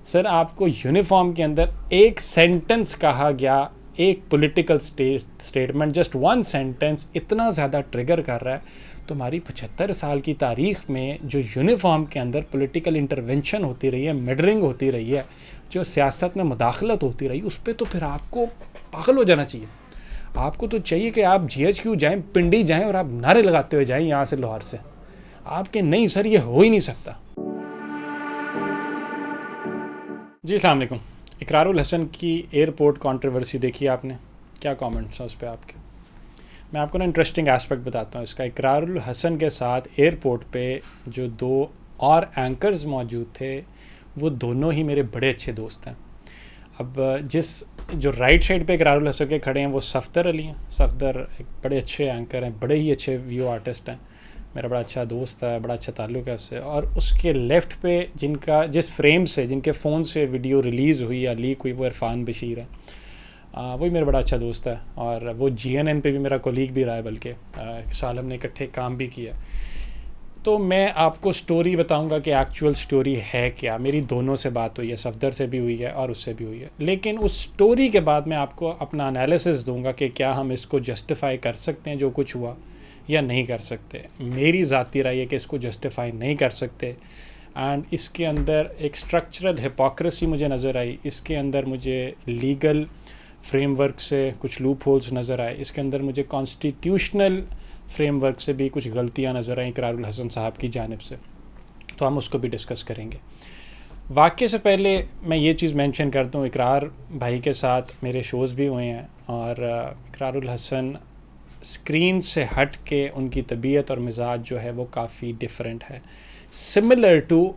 Sir आपको uniform के अंदर एक सेंटेंस कहा गया, एक political statement, just one sentence इतना ज़्यादा ट्रिगर कर रहा है। तो हमारी 75 साल की तारीख़ में जो यूनिफॉर्म के अंदर पॉलिटिकल इंटरवेंशन होती रही है, मिडरिंग होती रही है, जो सियासत में मुदाखलत होती रही, उस पर तो फिर आपको पागल हो जाना चाहिए। आपको तो चाहिए कि आप GHQ जाएं, पिंडी जाएं और आप नारे लगाते हुए जाएं यहाँ से, लाहौर से। आपके नहीं सर, ये हो ही नहीं सकता। जी अस्सलाम वालेकुम। इकरारुल हसन की एयरपोर्ट कंट्रोवर्सी देखी आपने, क्या कमेंट्स हैं उस पर आपके? मैं आपको ना इंटरेस्टिंग एस्पेक्ट बताता हूँ इसका। इकरारुल हसन के साथ एयरपोर्ट पे जो दो और एंकर्स मौजूद थे, वो दोनों ही मेरे बड़े अच्छे दोस्त हैं। अब जो राइट साइड पे इकरारुल हसन के खड़े हैं वो सफदर अली हैं। सफदर एक बड़े अच्छे एंकर हैं, बड़े ही अच्छे व्यू आर्टिस्ट हैं, मेरा बड़ा अच्छा दोस्त है, बड़ा अच्छा ताल्लुक़ है उससे। और उसके लेफ़्ट पे जिनके फ़ोन से वीडियो रिलीज़ हुई या लीक हुई, वो इरफान बशीर है। वही मेरा बड़ा अच्छा दोस्त है और वो GNN पे भी मेरा कोलीग भी रहा है, बल्कि एक साल हमने इकट्ठे काम भी किया। तो मैं आपको स्टोरी बताऊंगा कि एक्चुअल स्टोरी है क्या। मेरी दोनों से बात हुई है, सफदर से भी हुई है और उससे भी हुई है। लेकिन उस स्टोरी के बाद मैं आपको अपना एनालिसिस दूंगा कि क्या हम इसको जस्टिफाई कर सकते हैं जो कुछ हुआ, या नहीं कर सकते। मेरी ज़ाती राय है कि इसको जस्टिफाई नहीं कर सकते। एंड इसके अंदर एक स्ट्रक्चरल हिपोक्रेसी मुझे नज़र आई। इसके अंदर मुझे लीगल फ्रेमवर्क से कुछ लूप होल्स नज़र आए। इसके अंदर मुझे कॉन्स्टिट्यूशनल फ्रेमवर्क से भी कुछ गलतियां नज़र आई इकरारुल हसन साहब की जानिब से। तो हम उसको भी डिस्कस करेंगे। वाक़े से पहले मैं ये चीज़ मेंशन करता हूँ, इकरार भाई के साथ मेरे शोज़ भी हुए हैं और इकरारुल हसन स्क्रीन से हट के उनकी तबीयत और मिजाज जो है वो काफ़ी डिफरेंट है, similar to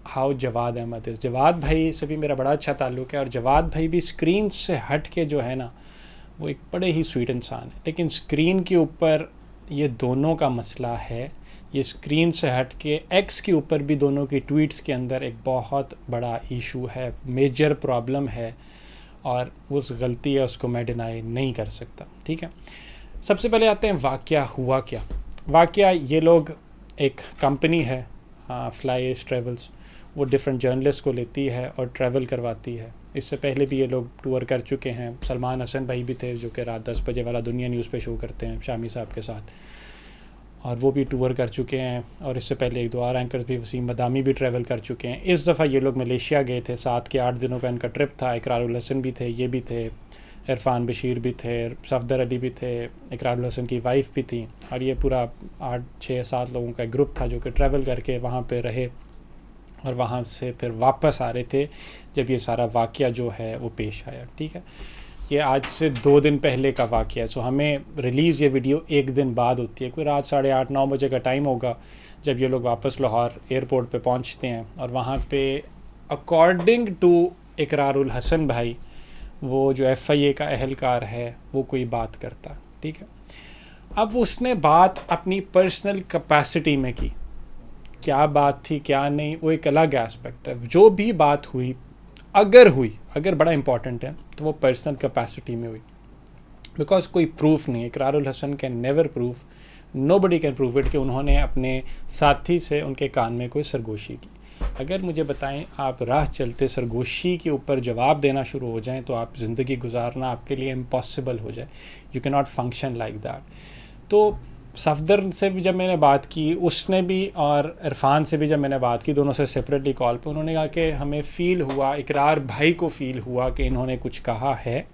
how Javad Ahmad है। जवाद भाई से भी मेरा बड़ा अच्छा ताल्लुक़ है और जवाद भाई भी स्क्रीन से हट के जो है ना, वो एक बड़े ही स्वीट इंसान है। लेकिन स्क्रीन के ऊपर ये दोनों का मसला है। ये स्क्रीन से हट के एक्स के ऊपर भी दोनों की ट्वीट्स के अंदर एक बहुत बड़ा इशू है, मेजर प्रॉब्लम है, और उस गलती है उसको मैं डिनाई नहीं कर सकता। ठीक है, सबसे पहले आते हैं वाक़या हुआ क्या। वाक़या ये लोग, एक कंपनी है फ्लाई एज ट्रेवल्स, वो डिफरेंट जर्नलिस्ट को लेती है और ट्रैवल करवाती है। इससे पहले भी ये लोग टूर कर चुके हैं। सलमान हसन भाई भी थे जो कि रात 10 बजे वाला दुनिया न्यूज़ पे शो करते हैं शामी साहब के साथ, और वो भी टूर कर चुके हैं। और इससे पहले एक दो और एंकर्स भी, वसीम मदामी भी ट्रैवल कर चुके हैं। इस दफ़ा ये लोग मलेशिया गए थे, 7 के 8 दिनों का इनका ट्रिप था। इकरारुल हसन भी थे, ये भी थे, इरफान बशीर भी थे, सफदर अली भी थे, इकरारुल हसन की वाइफ भी थी, और ये पूरा 8, 6, 7 लोगों का ग्रुप था जो कि ट्रैवल करके वहाँ पे रहे और वहाँ से फिर वापस आ रहे थे जब ये सारा वाक़या जो है वो पेश आया। ठीक है, ये आज से 2 दिन पहले का वाक़या है। सो हमें रिलीज़ ये वीडियो 1 दिन बाद होती है, कोई रात 8:30, 9 बजे का टाइम होगा जब ये लोग वापस लाहौर एयरपोर्ट पे पहुँचते हैं। और वहाँ पे अकॉर्डिंग टू इकरारुल हसन भाई, वो जो FIA का अहलकार है वो कोई बात करता। ठीक है, अब उसने बात अपनी पर्सनल कैपेसिटी में की। क्या बात थी क्या नहीं, वो एक अलग एस्पेक्ट है। जो भी बात हुई, अगर बड़ा इंपॉर्टेंट है तो वो पर्सनल कैपेसिटी में हुई, बिकॉज कोई प्रूफ नहीं है। Ikrarul Hasan can never proof, nobody can prove it कि उन्होंने अपने साथी से उनके कान में कोई सरगोशी की। अगर मुझे बताएं आप राह चलते सरगोशी के ऊपर जवाब देना शुरू हो जाएं तो आप ज़िंदगी गुजारना आपके लिए इम्पॉसिबल हो जाए। You can not function like that. तो सफदर से भी जब मैंने बात की, उसने भी, और इरफान से भी जब मैंने बात की, दोनों से सेपरेटली कॉल पे, उन्होंने कहा कि हमें फ़ील हुआ, इकरार भाई को फ़ील हुआ कि इन्होंने कुछ कहा है,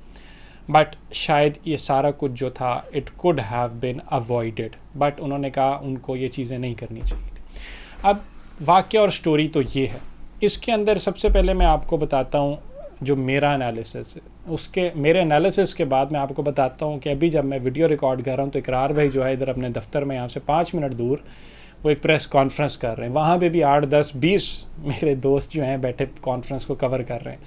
बट शायद ये सारा कुछ जो था it could have been avoided. But उन्होंने कहा उनको ये चीज़ें नहीं करनी चाहिए थी। अब वाक़या और स्टोरी तो ये है। इसके अंदर सबसे पहले मैं आपको बताता हूँ जो मेरा एनालिसिस है, उसके मेरे एनालिसिस के बाद मैं आपको बताता हूँ कि अभी जब मैं वीडियो रिकॉर्ड कर रहा हूँ तो इकरार भाई जो है इधर अपने दफ्तर में यहाँ से 5 मिनट दूर वो एक प्रेस कॉन्फ्रेंस कर रहे हैं। वहाँ पे भी 8, 10, 20 मेरे दोस्त जो हैं बैठे कॉन्फ्रेंस को कवर कर रहे हैं।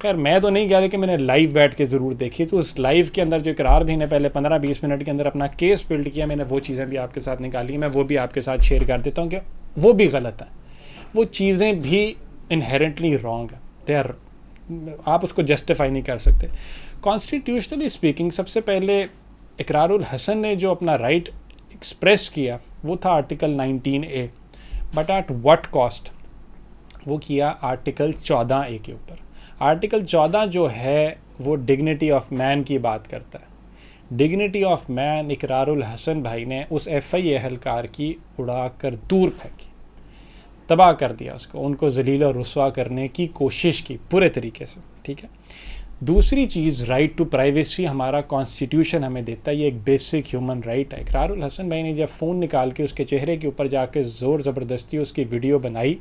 खैर मैं तो नहीं गया, लेकिन मैंने लाइव बैठ के ज़रूर देखी। तो उस लाइव के अंदर जो इकरार भाई ने पहले 15-20 मिनट के अंदर अपना केस बिल्ड किया, मैंने वो चीज़ें भी आपके साथ निकाली। मैं वो भी आपके साथ शेयर कर देता हूँ कि वो भी गलत है, वो चीज़ें भी इनहेरेंटली रॉन्ग है। दे आर, आप उसको जस्टिफाई नहीं कर सकते। कॉन्स्टिट्यूशनली स्पीकिंग, सबसे पहले इकरारुल हसन ने जो अपना राइट एक्सप्रेस किया वो था article 19A, but at what cost. वो किया आर्टिकल 14A के ऊपर। आर्टिकल 14 जो है वो डिग्निटी ऑफ मैन की बात करता है। Dignity of man Ikrarul Hasan भाई ने उस FI एहलकार की उड़ा कर दूर फेंकी, तबाह कर दिया उसको, उनको जलील और रुस्वा करने की कोशिश की पूरे तरीके से, ठीक है। दूसरी चीज़, राइट टू प्राइवेसी हमारा कॉन्स्टिट्यूशन हमें देता है, ये एक बेसिक ह्यूमन राइट है। इकरारुल हसन भाई ने जब फ़ोन निकाल के उसके चेहरे के ऊपर जाके ज़ोर ज़बरदस्ती उसकी वीडियो बनाई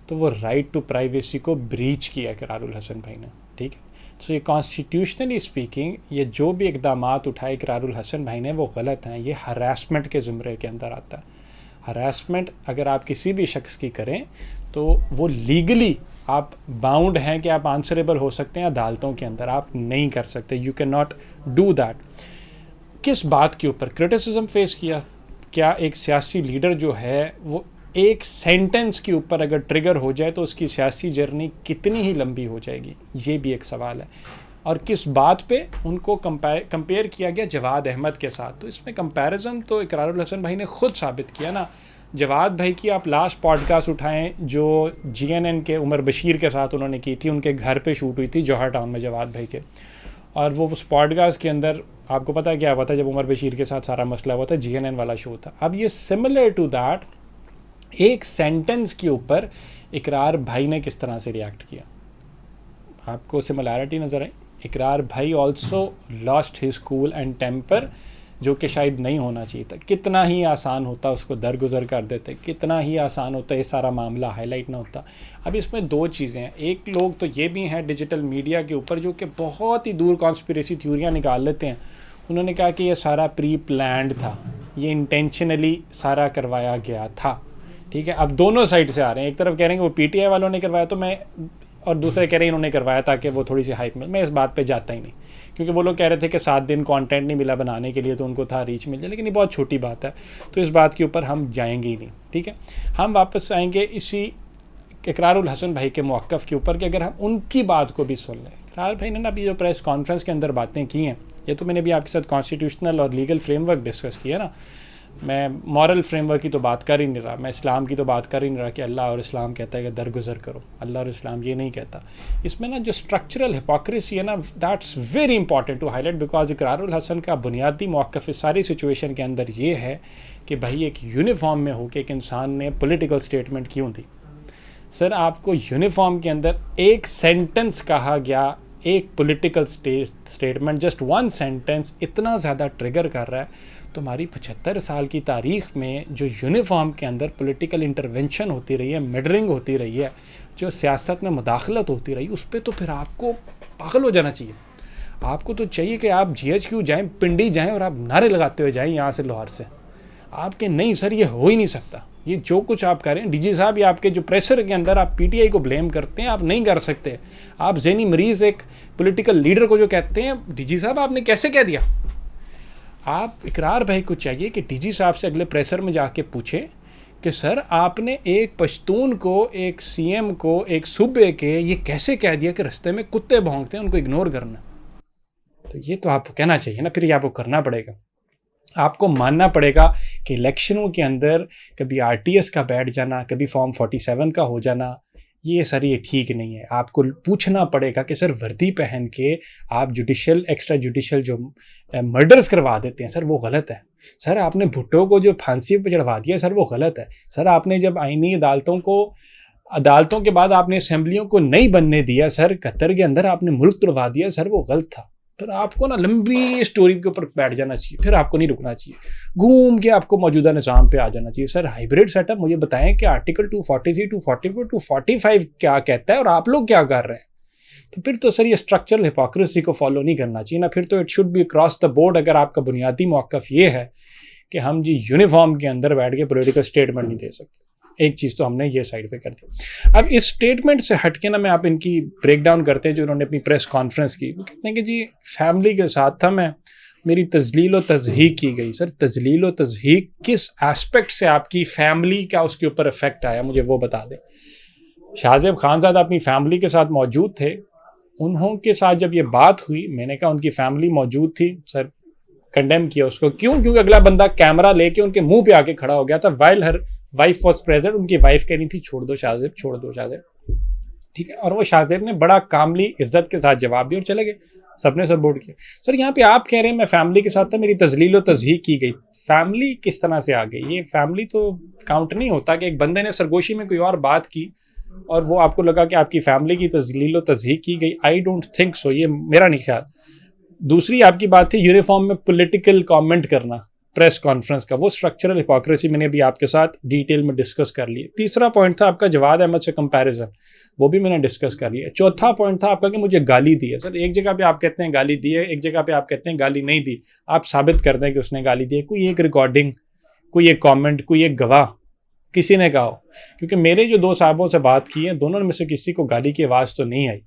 तो वो राइट टू प्राइवेसी को ब्रीच किया इकरारुल हसन भाई ने, ठीक है। तो ये कॉन्स्टिट्यूशनली स्पीकिंग ये जो भी इक़दामात उठाए इकरारुल हसन भाई ने वो गलत हैं। ये हरासमेंट के ज़ुमरे के अंदर आता है। हरासमेंट अगर आप किसी भी शख्स की करें तो वो लीगली आप बाउंड हैं कि आप आंसरेबल हो सकते हैं अदालतों के अंदर, आप नहीं कर सकते, you can not do that. किस बात के ऊपर क्रिटिसिज्म फेस किया? क्या एक सियासी लीडर जो है वो एक सेंटेंस के ऊपर अगर ट्रिगर हो जाए तो उसकी सियासी जर्नी कितनी ही लंबी हो जाएगी, ये भी एक सवाल है। और किस बात पे उनको कंपेयर किया गया जवाद अहमद के साथ, तो इसमें कंपैरिजन तो इकरारुल हसन भाई ने ख़ुद साबित किया ना। जवाद भाई की आप लास्ट पॉडकास्ट उठाएं जो GNN के उमर बशीर के साथ उन्होंने की थी, उनके घर पे शूट हुई थी जौहर टाउन में जवाद भाई के, और वो उस पॉडकास्ट के अंदर आपको पता क्या हुआ था जब उमर बशीर के साथ सारा मसला हुआ था, GNN वाला शो था। अब ये सिमिलर टू दैट, एक सेंटेंस के ऊपर इकरार भाई ने किस तरह से रिएक्ट किया, आपको सिमिलैरिटी नज़र आई? इकरार भाई also lost his cool and temper, जो कि शायद नहीं होना चाहिए था। कितना ही आसान होता उसको दरगुजर कर देते, कितना ही आसान होता ये सारा मामला हाईलाइट ना होता। अब इसमें दो चीज़ें हैं, एक लोग तो ये भी हैं डिजिटल मीडिया के ऊपर जो कि बहुत ही दूर कॉन्स्पिरेसी थ्योरियाँ निकाल लेते हैं। उन्होंने कहा कि ये सारा प्री प्लान्ड था, ये इंटेंशनली सारा करवाया गया था, ठीक है। अब दोनों साइड से आ रहे हैं, एक तरफ कह रहे हैं कि वो PTI वालों ने करवाया तो मैं, और दूसरे कह रहे हैं इन्होंने करवाया ताकि वो थोड़ी सी हाइप में। मैं इस बात पे जाता ही नहीं, क्योंकि वो लोग कह रहे थे कि 7 दिन कंटेंट नहीं मिला बनाने के लिए तो उनको था रीच मिल जाए, लेकिन ये बहुत छोटी बात है, तो इस बात के ऊपर हम जाएंगे ही नहीं, ठीक है। हम वापस आएंगे इसी इकरारुल हसन भाई के मौक़िफ़ के ऊपर कि अगर हम उनकी बात को भी सुन लें। इकरार भाई ने ना अभी जो प्रेस कॉन्फ्रेंस के अंदर बातें की हैं, ये तो मैंने भी आपके साथ कॉन्स्टिट्यूशनल और लीगल फ्रेमवर्क डिस्कस किया ना, मैं मॉरल फ्रेमवर्क की तो बात कर ही नहीं रहा, मैं इस्लाम की तो बात कर ही नहीं रहा कि अल्लाह और इस्लाम कहता है कि दरगुजर करो, अल्लाह और इस्लाम ये नहीं कहता। इसमें ना जो स्ट्रक्चरल हिपोक्रेसी है ना, that's very important to highlight, because Ikrarul Hasan का बुनियादी मौक़िफ़ इस सारी सिचुएशन के अंदर ये है कि भाई एक यूनिफॉर्म में होकर एक इंसान ने पॉलिटिकल स्टेटमेंट क्यों दी? सर आपको यूनिफॉर्म के अंदर एक सेंटेंस कहा गया, एक political statement, just one sentence इतना ज़्यादा ट्रिगर कर रहा है। तो हमारी 75 साल की तारीख़ में जो यूनिफॉर्म के अंदर पॉलिटिकल इंटरवेंशन होती रही है, मिडरिंग होती रही है, जो सियासत में मुदाखलत होती रही, उस पर तो फिर आपको पागल हो जाना चाहिए। आपको तो चाहिए कि आप GHQ जाएँ, पिंडी जाएँ और आप नारे लगाते हुए जाएँ यहाँ से लाहौर से। आपके नहीं सर ये हो ही नहीं सकता, ये जो कुछ आप करें DG साहब, ये आपके जो प्रेशर के अंदर आप PTI को ब्लेम करते हैं, आप नहीं कर सकते। आप ज़हनी मरीज़ एक पॉलिटिकल लीडर को जो कहते हैं DG साहब आपने कैसे कह दिया, आप इकरार भाई को चाहिए कि DG साहब से अगले प्रेशर में जाके पूछे कि सर आपने एक पश्तून को, एक CM को, एक सूबे के ये कैसे कह दिया कि रास्ते में कुत्ते भौंकते हैं उनको इग्नोर करना। तो ये तो आपको कहना चाहिए ना, फिर ये आपको करना पड़ेगा, आपको मानना पड़ेगा कि इलेक्शनों के अंदर कभी RTS का बैठ जाना, कभी फॉर्म 47 का हो जाना, ये सर ये ठीक नहीं है। आपको पूछना पड़ेगा कि सर वर्दी पहन के आप जुडिशल, एक्स्ट्रा जुडिशल जो मर्डर्स करवा देते हैं सर वो गलत है। सर आपने भुट्टो को जो फांसी पर चढ़वा दिया सर वो गलत है। सर आपने जब आईनी अदालतों के बाद आपने असेंबलियों को नहीं बनने दिया सर, कतर के अंदर आपने मुल्क तोड़वा दिया सर, वो गलत था। फिर आपको ना लंबी स्टोरी के ऊपर बैठ जाना चाहिए, फिर आपको नहीं रुकना चाहिए, घूम के आपको मौजूदा निज़ाम पे आ जाना चाहिए। सर हाइब्रिड सेटअप मुझे बताएं कि आर्टिकल 243, 244, 245 क्या कहता है और आप लोग क्या कर रहे हैं? तो फिर तो सर ये स्ट्रक्चरल हिपोक्रेसी को फॉलो नहीं करना चाहिए ना, फिर तो it should be across the board. अगर आपका बुनियादी मौक़िफ़ ये है कि हम जी यूनिफॉर्म के अंदर बैठ के पॉलिटिकल स्टेटमेंट नहीं दे सकते, एक चीज़ तो हमने ये साइड पे कर दी। अब इस स्टेटमेंट से हट के ना मैं आप इनकी ब्रेक डाउन करते हैं जो उन्होंने अपनी प्रेस कॉन्फ्रेंस की। वो कहते हैं कि जी फैमिली के साथ था मैं, मेरी तजलील व तज़हीक की गई। सर तजलील व तज़हीक किस एस्पेक्ट से आपकी फैमिली का उसके ऊपर इफेक्ट आया, मुझे वो बता दें। शाहज़ेब खानज़ादा अपनी फैमिली के साथ मौजूद थे, उन्हों के साथ जब ये बात हुई मैंने कहा उनकी फैमिली मौजूद थी, सर कंडेम किया उसको। क्यों? क्योंकि अगला बंदा कैमरा लेके उनके मुंह पे आके खड़ा हो गया था while her wife was present, उनकी वाइफ कह रही थी छोड़ दो शाहजेब, छोड़ दो शाहजेब, ठीक है। और वो शाहजेब ने बड़ा कामली इज्जत के साथ जवाब दिया और चले गए, सबने सपोर्ट किया। सर यहाँ पे आप कह रहे हैं मैं फैमिली के साथ था, मेरी तजलील व तजहीक की गई, फैमिली किस तरह से आ गई? ये फैमिली तो काउंट नहीं होता कि एक बंदे ने सरगोशी में कोई और बात की और वो आपको लगा कि आपकी फैमिली की तजलील व तजहीक की गई। आई डोंट थिंक सो, ये मेरा नहीं ख्याल। दूसरी आपकी बात थी यूनिफॉर्म में पॉलिटिकल कमेंट करना प्रेस कॉन्फ्रेंस का, वो स्ट्रक्चरल हिपोक्रेसी मैंने अभी आपके साथ डिटेल में डिस्कस कर ली। तीसरा पॉइंट था आपका जवाद अहमद से कंपैरिजन, वो भी मैंने डिस्कस कर लिया। चौथा पॉइंट था आपका कि मुझे गाली दी है। सर एक जगह पे आप कहते हैं गाली दी है, एक जगह पे आप कहते हैं गाली नहीं दी। आप साबित कर दें कि उसने गाली दी है, कोई एक रिकॉर्डिंग, कोई एक कॉमेंट, कोई एक गवाह किसी ने कहा हो। क्योंकि मेरे जो दो साहबों से बात की है, दोनों में से किसी को गाली की आवाज़ तो नहीं आई।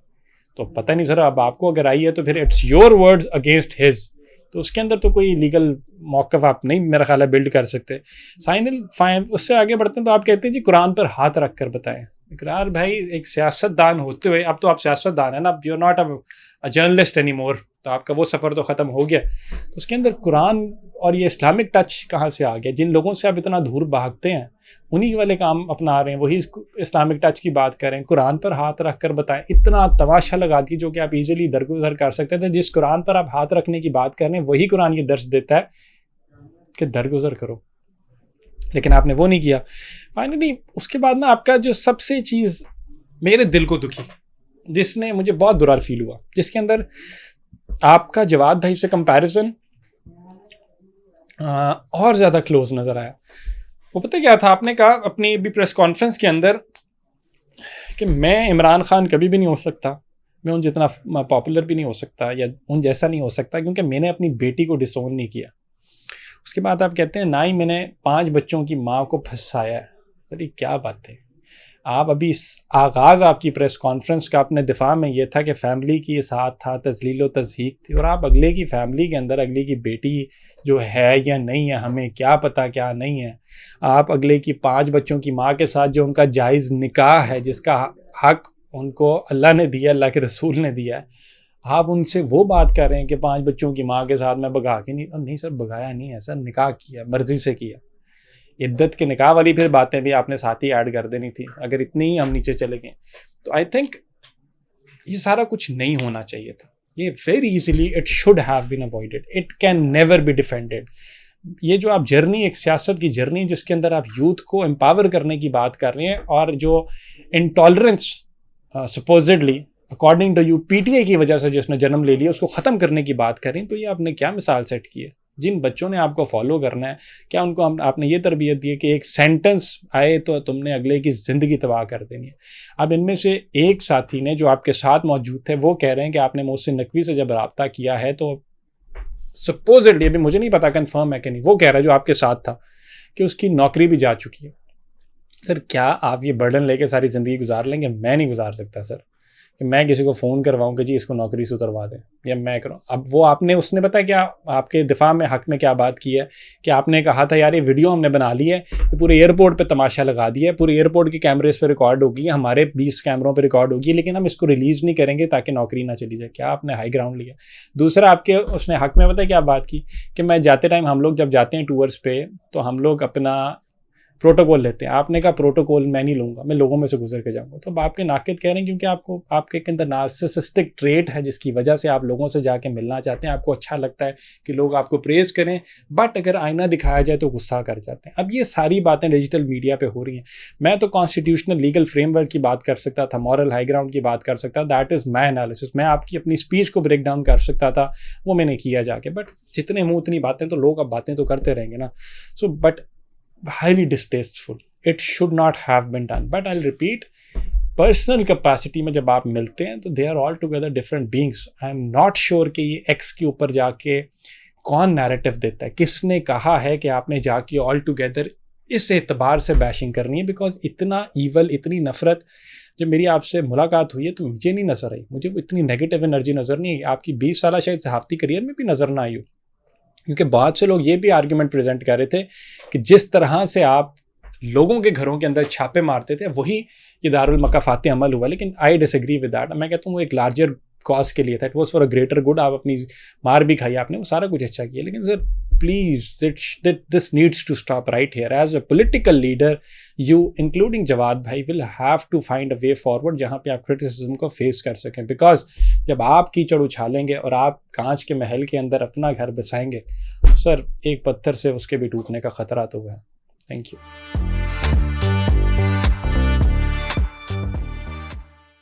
तो पता नहीं सर, अब आपको अगर आई है तो फिर it's your words against his, तो उसके अंदर तो कोई लीगल मौक़िफ़ आप नहीं मेरा ख्याल है बिल्ड कर सकते। फाइन उससे आगे बढ़ते हैं तो आप कहते हैं जी कुरान पर हाथ रख कर बताएं। इकरार भाई एक सियासतदान होते हुए, अब तो आप सियासतदान है ना, you are not a journalist any more, तो आपका वो सफ़र तो ख़त्म हो गया। तो उसके अंदर कुरान और ये इस्लामिक टच कहाँ से आ गया? जिन लोगों से आप इतना दूर भागते हैं उन्हीं वाले काम अपना रहे हैं, वही इस्लामिक टच की बात करें, कुरान पर हाथ रख कर बताएं। इतना तमाशा लगा दी जो कि आप इजीली दरगुजर कर सकते थे। जिस कुरान पर आप हाथ रखने की बात कर रहे हैं वही कुरान ये दर्ज देता है कि दरगुजर करो, लेकिन आपने वो नहीं किया। फाइनली उसके बाद ना आपका जो सबसे चीज़ मेरे दिल को दुखी, जिसने मुझे बहुत बुरा फील हुआ, जिसके अंदर आपका जवाद भाई से कंपैरिजन और ज़्यादा क्लोज नज़र आया। वो पता क्या था, आपने कहा अपनी भी प्रेस कॉन्फ्रेंस के अंदर कि मैं इमरान खान कभी भी नहीं हो सकता, मैं उन जितना पॉपुलर भी नहीं हो सकता या उन जैसा नहीं हो सकता, क्योंकि मैंने अपनी बेटी को डिसोन नहीं किया। उसके बाद आप कहते हैं ना ही मैंने 5 बच्चों की माँ को फंसाया है। अरे क्या बात है, आप अभी आगाज़ आपकी प्रेस कॉन्फ्रेंस का अपने दिफा में ये था कि फ़ैमिली की साथ था, तजलील व तजहीक थी, और आप अगले की फ़ैमिली के अंदर अगले की बेटी जो है या नहीं है हमें क्या पता क्या नहीं है, आप अगले की 5 बच्चों की माँ के साथ जो उनका जायज़ निकाह है, जिसका हक उनको अल्लाह ने दिया, अल्लाह के रसूल ने दिया है, आप उनसे वो बात कर रहे हैं कि 5 बच्चों की माँ के साथ मैं भगा के नहीं सर, भगाया नहीं है सर, निकाह किया, मर्ज़ी से किया। इद्दत के निकाह वाली फिर बातें भी आपने साथ ही ऐड कर देनी थी, अगर इतनी ही हम नीचे चले गए। तो आई थिंक ये सारा कुछ नहीं होना चाहिए था। ये very easily it should have been avoided, it can never be defended. ये जो आप जर्नी, एक सियासत की जर्नी जिसके अंदर आप यूथ को एम्पावर करने की बात कर रहे हैं, और जो intolerance supposedly according to you PTI की वजह से जिसने जन्म ले लिया उसको ख़त्म करने की बात करें, तो ये आपने क्या मिसाल सेट की है? जिन बच्चों ने आपको फॉलो करना है, क्या उनको आपने ये तरबियत दी है कि एक सेंटेंस आए तो तुमने अगले की ज़िंदगी तबाह कर देनी है? अब इनमें से एक साथी ने जो आपके साथ मौजूद थे वो कह रहे हैं कि आपने मुझसे नकवी से जब रब्ता किया है, तो सपोजिडली, अभी मुझे नहीं पता कंफर्म है कि नहीं, वो कह रहा है जो आपके साथ था कि उसकी नौकरी भी जा चुकी है। सर क्या आप ये बर्डन लेके सारी ज़िंदगी गुजार लेंगे? मैं नहीं गुजार सकता सर कि मैं किसी को फ़ोन करवाऊँ कि जी इसको नौकरी से उतरवा दें, या मैं करूँ। अब वो आपने, उसने पता क्या आपके दिफा में हक़ में क्या बात की है कि आपने कहा था यार ये वीडियो हमने बना ली है, ये पूरे एयरपोर्ट पे तमाशा लगा दिया है, पूरे एयरपोर्ट के कैमरेज पे रिकॉर्ड होगी, हमारे 20 कैमरों पे रिकॉर्ड होगी, लेकिन हम इसको रिलीज़ नहीं करेंगे ताकि नौकरी ना चली जाए। क्या आपने हाई ग्राउंड लिया? दूसरा आपके उसने हक़ में पता है क्या बात की कि मैं जाते टाइम, हम लोग जब जाते हैं टूर्स पे तो हम लोग अपना प्रोटोकॉल लेते हैं। आपने कहा प्रोटोकॉल मैं नहीं लूँगा, मैं लोगों में से गुजर के जाऊँगा। तो अब आपके नाक़िद कह रहे हैं क्योंकि आपको, आपके अंदर नार्सिसिस्टिक ट्रेट है जिसकी वजह से आप लोगों से जाके मिलना चाहते हैं, आपको अच्छा लगता है कि लोग आपको प्रेज़ करें, बट अगर आईना दिखाया जाए तो गुस्सा कर जाते हैं। अब ये सारी बातें डिजिटल मीडिया पे हो रही हैं। मैं तो कॉन्स्टिट्यूशनल लीगल फ्रेमवर्क की बात कर सकता था, मॉरल हाई ग्राउंड की बात कर सकता, दैट इज़ माई एनालिसिस। मैं आपकी अपनी स्पीच को ब्रेक डाउन कर सकता था, वो मैंने किया जाके, बट जितने मुँह उतनी बातें, तो लोग अब बातें तो करते रहेंगे ना। So but highly distasteful, it should not have been done, but I'll repeat, personal capacity में जब आप मिलते हैं तो they are all together different beings. I am not sure कि ये एक्स के ऊपर जाके कौन नैरेटिव देता है, किसने कहा है कि आपने जाके ऑल टुगेदर इस एतबार से बैशिंग करनी है, बिकॉज इतना ईवल, इतनी नफरत जब मेरी आपसे मुलाकात हुई है तो मुझे नहीं नज़र आई, मुझे वो इतनी नेगेटिव एनर्जी नज़र नहीं आई, आपकी 20 साल शायद सहाफ़ती करियर में भी नज़र ना आई हो। क्योंकि बहुत से लोग ये भी आर्ग्यूमेंट प्रेजेंट कर रहे थे कि जिस तरह से आप लोगों के घरों के अंदर छापे मारते थे वही ये दारुल मकाफाती अमल हुआ, लेकिन आई डिसएग्री विद दैट। मैं कहता हूँ वो एक लार्जर कॉज के लिए था, it was for a greater good. आप अपनी मार भी खाई आपने, वो सारा कुछ अच्छा किया, लेकिन sir please, that this needs to stop right here. As a political leader, you, including Jawad bhai, will have to find a way forward जहाँ पे आप criticism को face कर सकें, because जब आप कीचड़ उछालेंगे और आप कांच के महल के अंदर अपना घर बसाएंगे, सर एक पत्थर से उसके भी टूटने का खतरा तो है. Thank you.